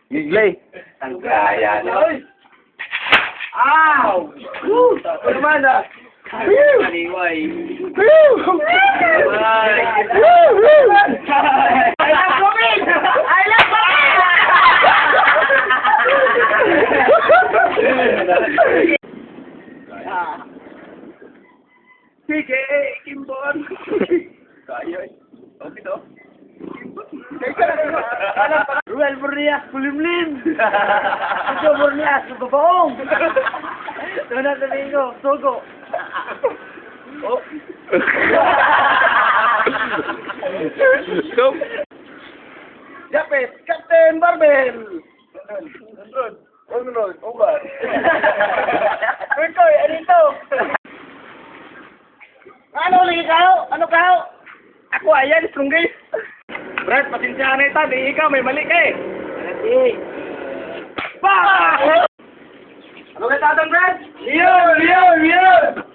Giglay. Ang kaya na. Ow! Ano naman ah? Kaliway. I love COVID! I love COVID! Sige, Kimbon. Kaya eh. Okay to. Ruel Bornias, Pulimlim! Sugo Bornias, Sugobaong! Doon na sabihin ko, Sugo! Oh! So, Japet, Captain Barbell! Unrod, Ubar! Kurkoy, ano ito? Ano ulit ikaw? Ano ka? Ako ayan, Strunggis! Brad, pasensya na ito, di ikaw, may mali ka eh. Hindi. Pa! Ano kayo tatang, Brad? Leon!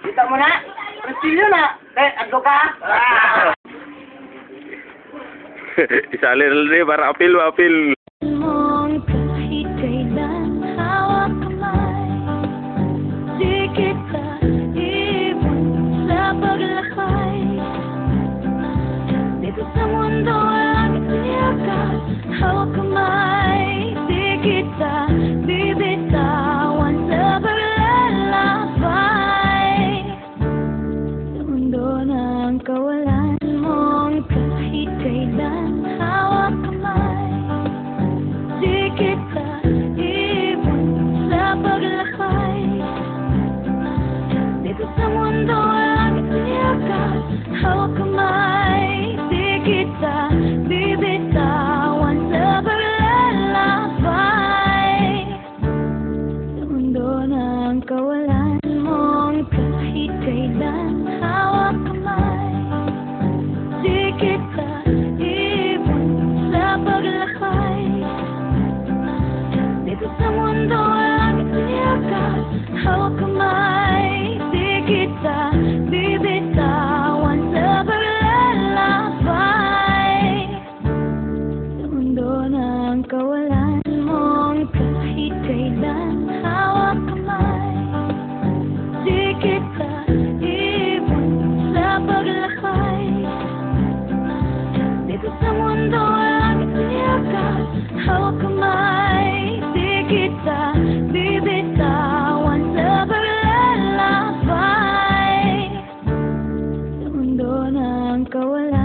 Kita mo na? Prestilyo na. Agdo ka? isali rin para apil. Mong kahit kailan hawak kamay, di kita ibon sa paglakay. Dito sa mundo walang iyakan, hawak kamay, di kita bibitawan sa paglalakbay. Sa mundo ng kawalan mong kahit kailan hawak kamay, di kita ibon sa paglakay. Dito sa mundo walang iyakan, hawak kamay, di kita bibitawan sa paglalakbay. Sa mundo ng kawalan mong kahit kailan hawak kamay, di kita ibon sa paglakay. Dito sa mundo walang iyakan, hawak kamay, di kita bibitawan sa paglalakbay. Sa mundo ng kawalan mong kahit kailan hawak kamay, di kita ibon sa paglakay. Dito sa mundo walang iyakan, hawak kamay, di kita bibitawan sa paglalakbay. Sa mundo ng kawalan